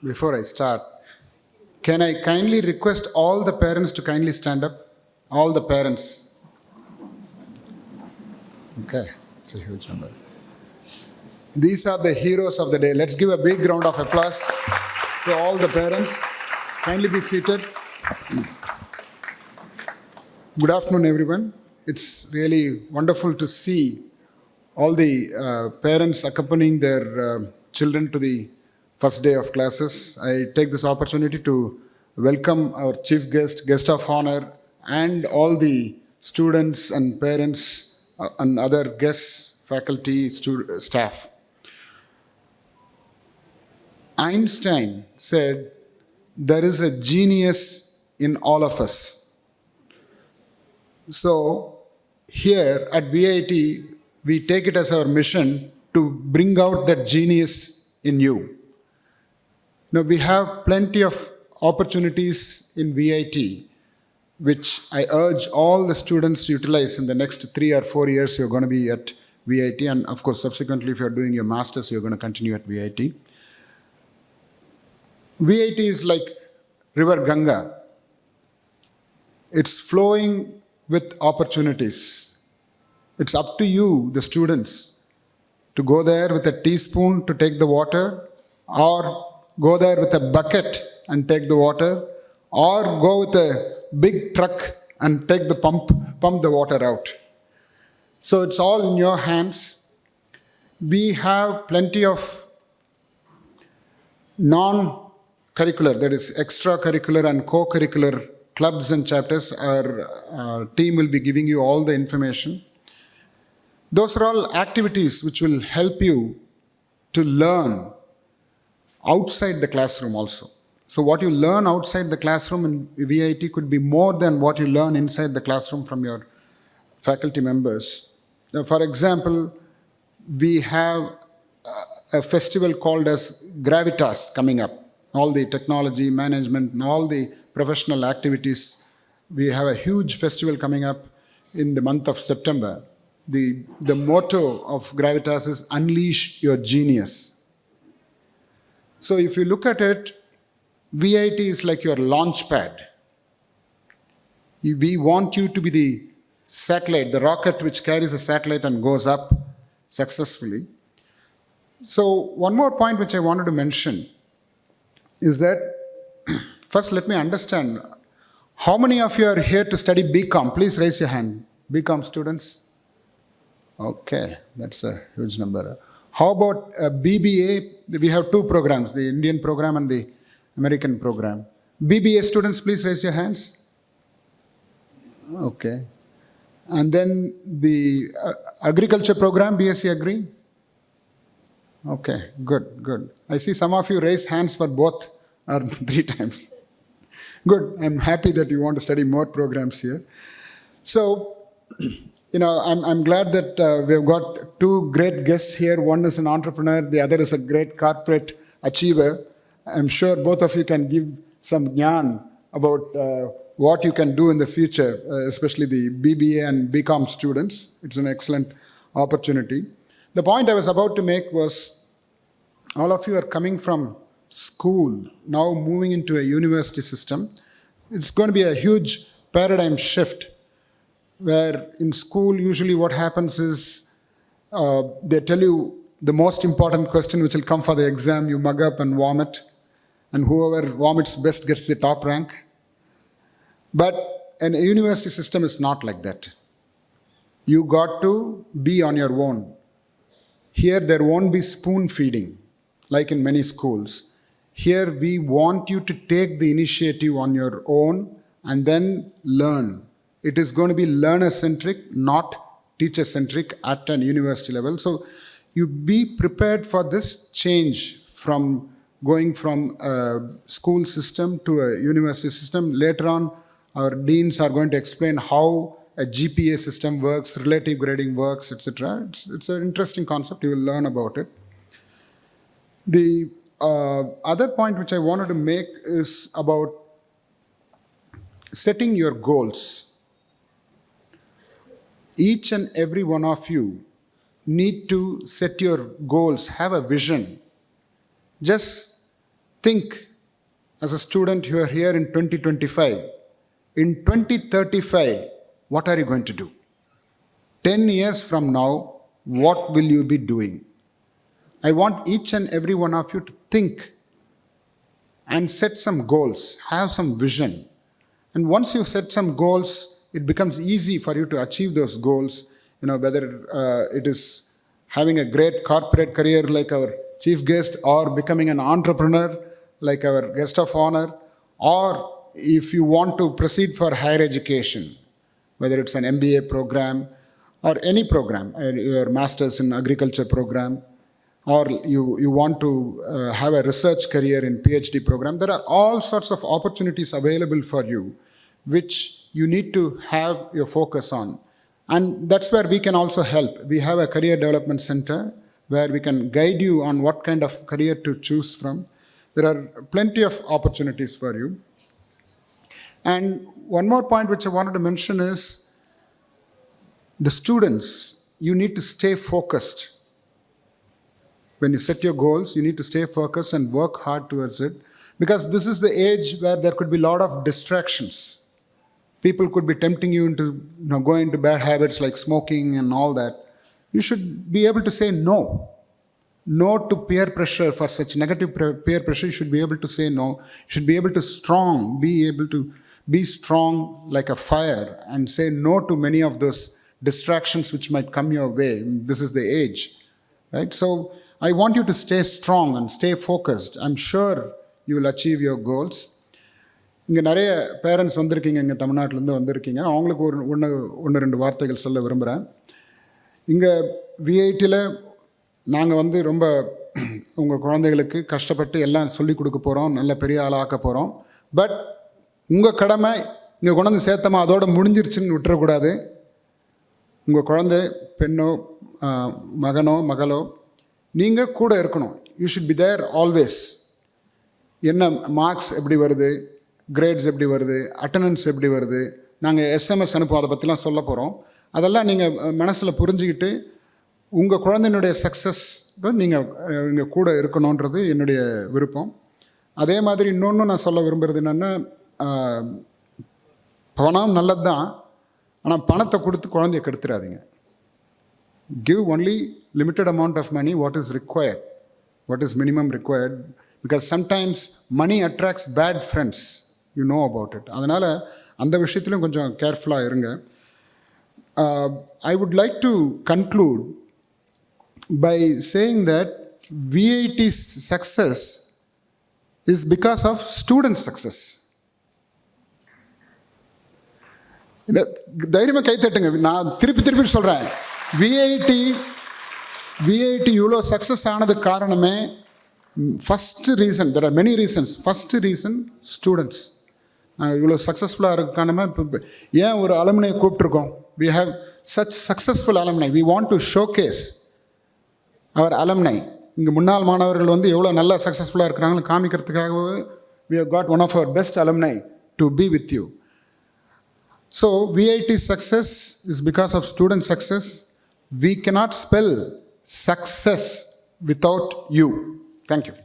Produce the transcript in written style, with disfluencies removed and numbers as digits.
before I start, can I kindly request all the parents to kindly stand up? All the parents. Okay, it's a huge number. These are the heroes of the day. Let's give a big round of applause to all the parents. Kindly be seated. Good afternoon, everyone. It's really wonderful to see all the parents accompanying their children to the first day of classes. I take this opportunity to welcome our chief guest, guest of honor, and all the students and parents and other guests, faculty, staff. Einstein said, there is a genius in all of us. So here at VIT, we take it as our mission to bring out that genius in you. Now, we have plenty of opportunities in VIT, which I urge all the students to utilize in the next 3 or 4 years. You're going to be at VIT, and of course, subsequently, if you're doing your master's, you're going to continue at VIT. VIT is like River Ganga. It's flowing with opportunities. It's up to you, the students, to go there with a teaspoon to take the water, or go there with a bucket and take the water, or go with a big truck and take the pump the water out. So it's all in your hands. We have plenty of non-curricular, that is extracurricular and co-curricular clubs and chapters. Our team will be giving you all the information. Those are all activities which will help you to learn outside the classroom also. So what you learn outside the classroom in VIT could be more than what you learn inside the classroom from your faculty members. Now, for example, we have a festival called as Gravitas coming up. All the technology, management, and all the professional activities. We have a huge festival coming up in the month of September. The motto of Gravitas is Unleash Your Genius. So if you look at it, VIT is like your launch pad. We want you to be the satellite, the rocket which carries a satellite and goes up successfully. So one more point which I wanted to mention is that, first let me understand, how many of you are here to study BCom? Please raise your hand. BCom students? Okay, that's a huge number. How about BBA? We have 2 programs, the Indian program and the American program. BBA students, please raise your hands. Okay. And then the agriculture program, B.Sc Agri? Okay, good. I see some of you raise hands for both or 3 times. Good, I'm happy that you want to study more programs here. So, I'm glad that we've got 2 great guests here. One is an entrepreneur, the other is a great corporate achiever. I'm sure both of you can give some jnana about what you can do in the future, especially the BBA and BCom students. It's an excellent opportunity. The point I was about to make was, all of you are coming from school, now moving into a university system. It's going to be a huge paradigm shift, where in school usually what happens is they tell you the most important question which will come for the exam, you mug up and vomit, and whoever vomits best gets the top rank. But an university system is not like that. You got to be on your own. Here there won't be spoon feeding like in many schools. Here we want you to take the initiative on your own and then learn. It is going to be learner-centric, not teacher-centric at an university level. So you be prepared for this change from going from a school system to a university system. Later on, our deans are going to explain how a GPA system works, relative grading works, etc. It's an interesting concept. You will learn about it. The other point which I wanted to make is about setting your goals. Each and every one of you need to set your goals, have a vision. Just think as a student you are here in 2025. In 2035, what are you going to do? 10 years from now, what will you be doing? I want each and every one of you to think and set some goals, have some vision. And once you set some goals, it becomes easy for you to achieve those goals, whether it is having a great corporate career like our chief guest, or becoming an entrepreneur like our guest of honor, or if you want to proceed for higher education, whether it's an MBA program or any program, your master's in agriculture program, or you want to have a research career in Ph.D. program, there are all sorts of opportunities available for you, which you need to have your focus on. And that's where we can also help. We have a career development center where we can guide you on what kind of career to choose from. There are plenty of opportunities for you. And one more point which I wanted to mention is the students, you need to stay focused. When you set your goals, you need to stay focused and work hard towards it, because this is the age where there could be a lot of distractions. People could be tempting you into going into bad habits like smoking and all that. You should be able to say no. No to peer pressure. For such negative peer pressure, you should be able to say no. You should be able to be strong like a fire and say no to many of those distractions which might come your way. This is the age, right? So I want you to stay strong and stay focused. I'm sure you will achieve your goals. இங்கே நிறைய parents வந்திருக்கீங்க, இங்கே தமிழ்நாட்டிலேருந்து வந்திருக்கீங்க. அவங்களுக்கு ஒன்று ரெண்டு வார்த்தைகள் சொல்ல விரும்புகிறேன். இங்கே விஐடியில் நாங்கள் ரொம்ப உங்கள் குழந்தைகளுக்கு கஷ்டப்பட்டு எல்லாம் சொல்லிக் கொடுக்க போகிறோம், நல்ல பெரிய ஆளாக ஆக்க போகிறோம். பட் உங்கள் கடமை இங்கே கொண்டு வந்து சேர்த்தமா அதோட முடிஞ்சிருச்சுன்னு விட்டுறக்கூடாது. உங்கள் குழந்தை பெண்ணோ மகனோ மகளோ நீங்கள் கூட இருக்கணும். You should be there always. என்ன மார்க்ஸ் எப்படி வருது, கிரேட்ஸ் எப்படி வருது, அட்டண்டன்ஸ் எப்படி வருது, நாங்கள் எஸ்எம்எஸ் அனுப்புவோம், அதை பற்றிலாம் சொல்ல போகிறோம். அதெல்லாம் நீங்கள் மனசில் புரிஞ்சுக்கிட்டு உங்கள் குழந்தையினுடைய சக்ஸஸ் நீங்கள் இங்கே கூட இருக்கணுன்றது என்னுடைய விருப்பம். அதே மாதிரி இன்னொன்று நான் சொல்ல விரும்புகிறது என்னென்னா, பணம் நல்லது தான், ஆனால் பணத்தை கொடுத்து குழந்தைய கெடுத்துடாதீங்க. Give only limited amount of money, what is required, what is minimum required, because sometimes money attracts bad friends, you know about it. அதனால் அந்த விஷயத்திலும் கொஞ்சம் கேர்ஃபுல்லாக இருங்க. I would like to conclude by saying that VIT's success is because of student success. தைரியமாக கை தட்டுங்க. நான் திருப்பி சொல்கிறேன், விஐடி இவ்வளோ சக்ஸஸ் ஆனதுக்கு காரணமே first reason, there are many reasons. First reason students. நாங்கள் இவ்வளோ சக்ஸஸ்ஃபுல்லாக இருக்க காரணமே இப்போ ஏன் ஒரு அலுமினியை கூப்பிட்ருக்கோம். We have such successful alumni. We want to showcase our alumni. இங்கே முன்னாள் மாணவர்கள் எவ்வளோ நல்லா சக்ஸஸ்ஃபுல்லாக இருக்கிறாங்கன்னு காமிக்கிறதுக்காகவே we have got one of our best alumni to be with you. So VIT's success is because of student success. We cannot spell success without you. Thank you.